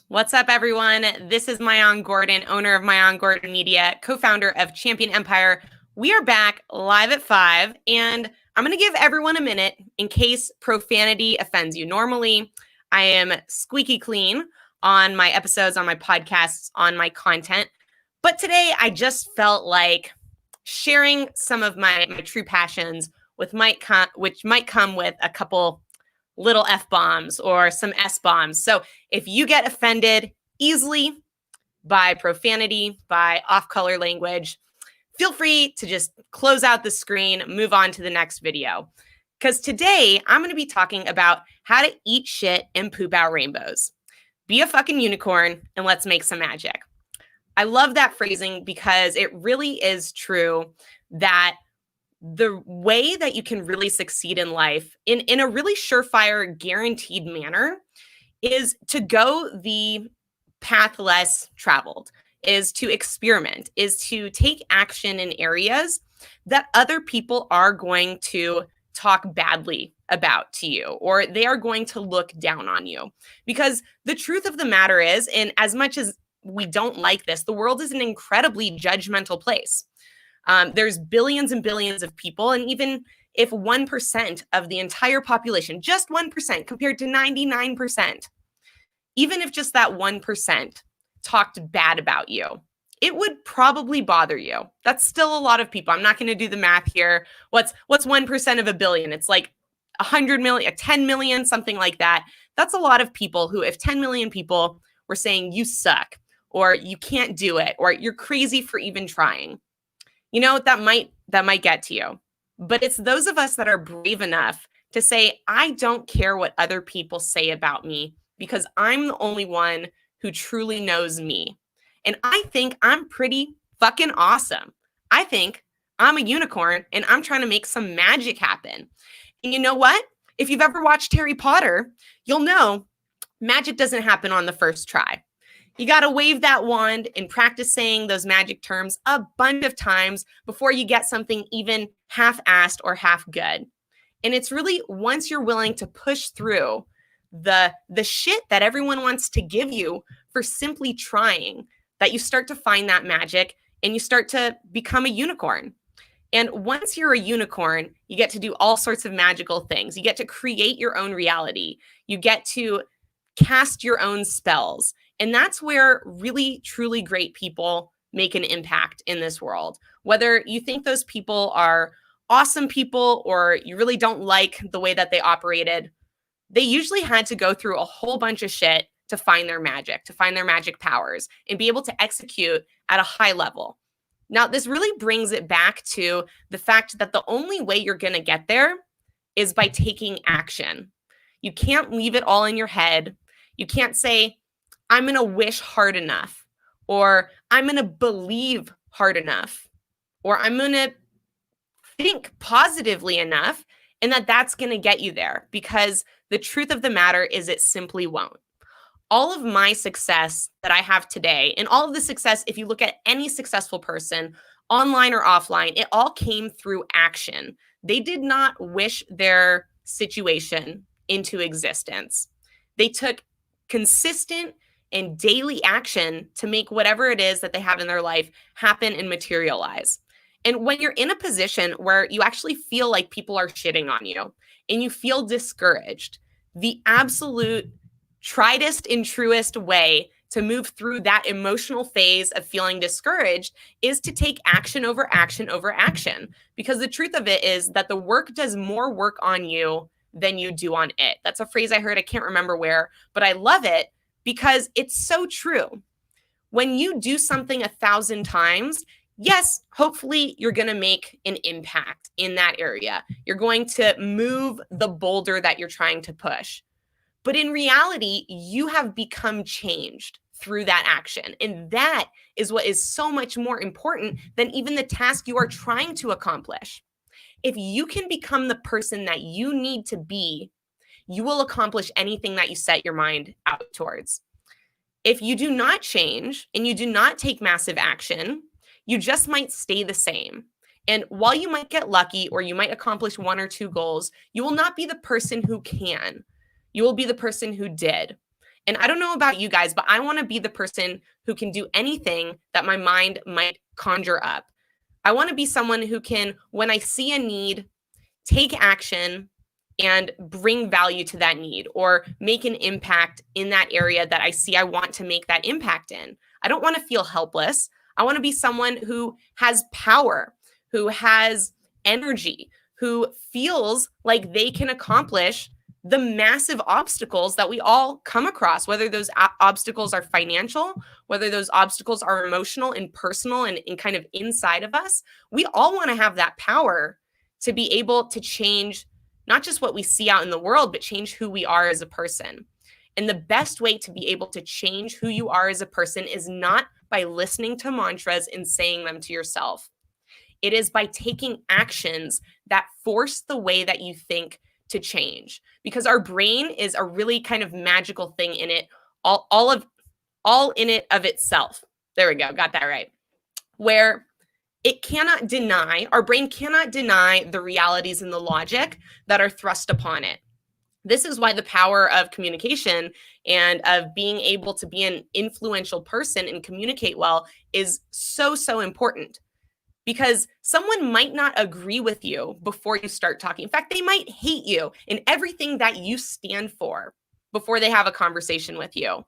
What's up, everyone? This is Mayan Gordon, owner of Mayan Gordon Media, co-founder of Champion Empire. We are back live at 5, and I'm going to give everyone a minute in case profanity offends you. Normally, I am squeaky clean on my episodes, on my podcasts, on my content, but today I just felt like sharing some of my true passions which might come with a couple little F-bombs or some S-bombs. So if you get offended easily by profanity, by off-color language, feel free to just close out the screen, move on to the next video. Because today I'm going to be talking about how to eat shit and poop out rainbows. Be a fucking unicorn and let's make some magic. I love that phrasing because it really is true that the way that you can really succeed in life in a really surefire, guaranteed manner is to go the path less traveled, is to experiment, is to take action in areas that other people are going to talk badly about to you, or they are going to look down on you. Because the truth of the matter is, and as much as we don't like this, the world is an incredibly judgmental place. There's billions and billions of people, and even if 1% of the entire population, just 1% compared to 99%, even if just that 1% talked bad about you, it would probably bother you. That's still a lot of people. I'm not going to do the math here. What's 1% of a billion? It's like 100 million, 10 million, something like that. That's a lot of people who, if 10 million people were saying you suck, or you can't do it, or you're crazy for even trying, you know, that might get to you. But it's those of us that are brave enough to say, I don't care what other people say about me because I'm the only one who truly knows me. And I think I'm pretty fucking awesome. I think I'm a unicorn and I'm trying to make some magic happen. And you know what? If you've ever watched Harry Potter, you'll know magic doesn't happen on the first try. You got to wave that wand and practice saying those magic terms a bunch of times before you get something even half-assed or half good. And it's really once you're willing to push through the shit that everyone wants to give you for simply trying that you start to find that magic and you start to become a unicorn. And once you're a unicorn, you get to do all sorts of magical things. You get to create your own reality. You get to cast your own spells. And that's where really, truly great people make an impact in this world. Whether you think those people are awesome people or you really don't like the way that they operated, they usually had to go through a whole bunch of shit to find their magic, to find their magic powers, and be able to execute at a high level. Now, this really brings it back to the fact that the only way you're going to get there is by taking action. You can't leave it all in your head. You can't say, I'm going to wish hard enough, or I'm going to believe hard enough, or I'm going to think positively enough, and that's going to get you there, because the truth of the matter is it simply won't. All of my success that I have today, and all of the success, if you look at any successful person, online or offline, it all came through action. They did not wish their situation into existence. They took consistent and daily action to make whatever it is that they have in their life happen and materialize. And when you're in a position where you actually feel like people are shitting on you and you feel discouraged, the absolute triedest and truest way to move through that emotional phase of feeling discouraged is to take action over action over action. Because the truth of it is that the work does more work on you than you do on it. That's a phrase I heard, I can't remember where, but I love it because it's so true. When you do something 1,000 times, yes, hopefully you're going to make an impact in that area. You're going to move the boulder that you're trying to push. But in reality, you have become changed through that action. And that is what is so much more important than even the task you are trying to accomplish. If you can become the person that you need to be, you will accomplish anything that you set your mind out towards. If you do not change and you do not take massive action, you just might stay the same. And while you might get lucky or you might accomplish 1 or 2 goals, you will not be the person who can. You will be the person who did. And I don't know about you guys, but I want to be the person who can do anything that my mind might conjure up. I want to be someone who can, when I see a need, take action and bring value to that need or make an impact in that area that I see I want to make that impact in. I don't want to feel helpless. I want to be someone who has power, who has energy, who feels like they can accomplish the massive obstacles that we all come across, whether those obstacles are financial, whether those obstacles are emotional and personal and kind of inside of us. We all want to have that power to be able to change not just what we see out in the world, but change who we are as a person. And the best way to be able to change who you are as a person is not by listening to mantras and saying them to yourself. It is by taking actions that force the way that you think to change. Because our brain is a really kind of magical thing in it, all in it of itself. There we go, got that right. Where it cannot deny, our brain cannot deny the realities and the logic that are thrust upon it. This is why the power of communication and of being able to be an influential person and communicate well is so, so important. Because someone might not agree with you before you start talking. In fact, they might hate you and everything that you stand for before they have a conversation with you.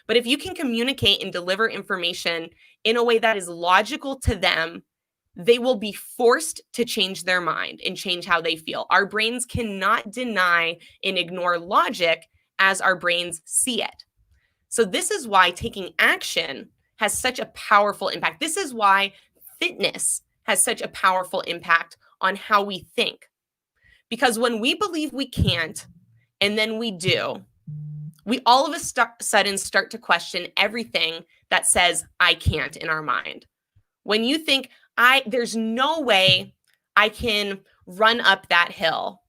But if you can communicate and deliver information in a way that is logical to them, they will be forced to change their mind and change how they feel. Our brains cannot deny and ignore logic as our brains see it. So this is why taking action has such a powerful impact. This is why fitness has such a powerful impact on how we think. Because when we believe we can't, and then we do, we all of a sudden start to question everything that says, I can't in our mind. When you think, there's no way I can run up that hill.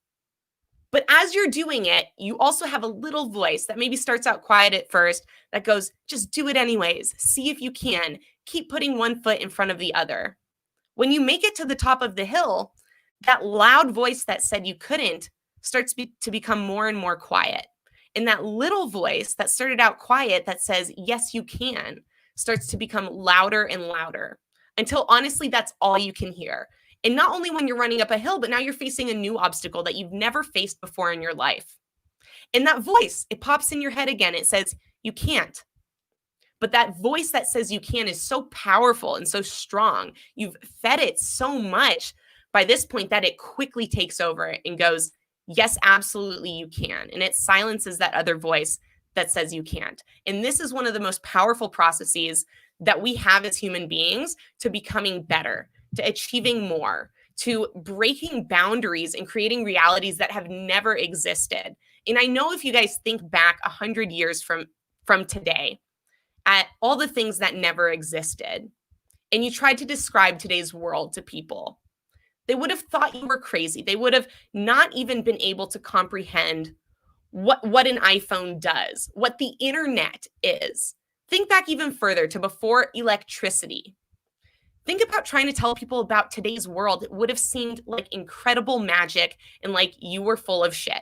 But as you're doing it, you also have a little voice that maybe starts out quiet at first that goes, just do it anyways. See if you can. Keep putting one foot in front of the other. When you make it to the top of the hill, that loud voice that said you couldn't starts to become more and more quiet. And that little voice that started out quiet that says, yes, you can, starts to become louder and louder until honestly, that's all you can hear. And not only when you're running up a hill, but now you're facing a new obstacle that you've never faced before in your life. And that voice, it pops in your head again. It says, you can't. But that voice that says you can is so powerful and so strong. You've fed it so much by this point that it quickly takes over and goes, yes, absolutely you can. And it silences that other voice that says you can't. And this is one of the most powerful processes that we have as human beings to becoming better, to achieving more, to breaking boundaries and creating realities that have never existed. And I know if you guys think back 100 years from today at all the things that never existed, and you tried to describe today's world to people, they would have thought you were crazy. They would have not even been able to comprehend what an iPhone does, what the internet is. Think back even further to before electricity. Think about trying to tell people about today's world. It would have seemed like incredible magic and like you were full of shit.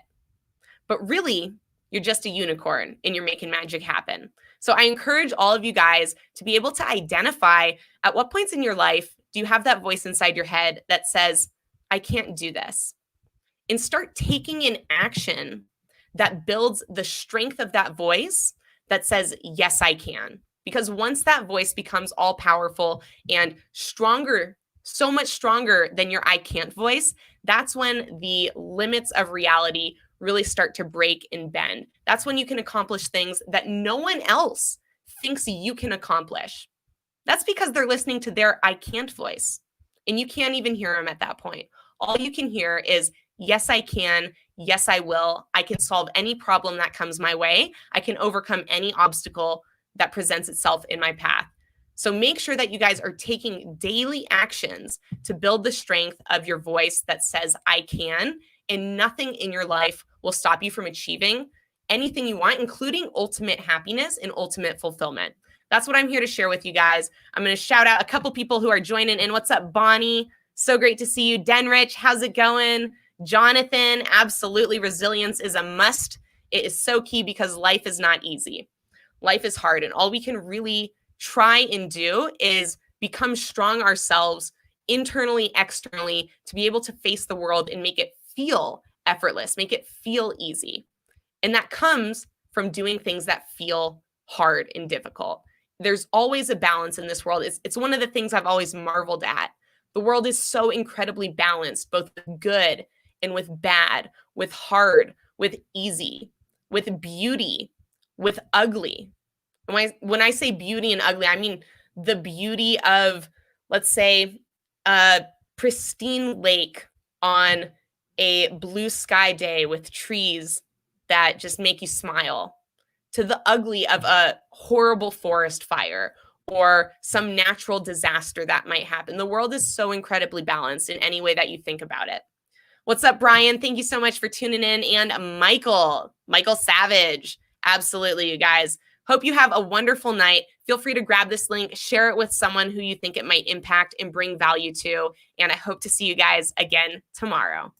But really, you're just a unicorn and you're making magic happen. So I encourage all of you guys to be able to identify at what points in your life do you have that voice inside your head that says, I can't do this? And start taking an action that builds the strength of that voice that says, yes, I can. Because once that voice becomes all powerful and stronger, so much stronger than your I can't voice, that's when the limits of reality really start to break and bend. That's when you can accomplish things that no one else thinks you can accomplish. That's because they're listening to their I can't voice. And you can't even hear them at that point. All you can hear is, yes, I can. Yes, I will. I can solve any problem that comes my way. I can overcome any obstacle that presents itself in my path. So make sure that you guys are taking daily actions to build the strength of your voice that says, I can, and nothing in your life will stop you from achieving anything you want, including ultimate happiness and ultimate fulfillment. That's what I'm here to share with you guys. I'm going to shout out a couple people who are joining in. What's up, Bonnie? So great to see you. Denrich, how's it going? Jonathan, absolutely. Resilience is a must. It is so key because life is not easy. life is hard, and all we can really try and do is become strong ourselves internally, externally, to be able to face the world and make it feel effortless, make it feel easy. And that comes from doing things that feel hard and difficult. There's always a balance in this world. It's one of the things I've always marveled at. The world is so incredibly balanced, both with good and with bad, with hard, with easy, with beauty, with ugly. When I say beauty and ugly, I mean the beauty of, let's say, a pristine lake on a blue sky day with trees that just make you smile, to the ugly of a horrible forest fire or some natural disaster that might happen. The world is so incredibly balanced in any way that you think about it. What's up, Brian? Thank you so much for tuning in. And Michael Savage. Absolutely, you guys. Hope you have a wonderful night. Feel free to grab this link, share it with someone who you think it might impact and bring value to. And I hope to see you guys again tomorrow.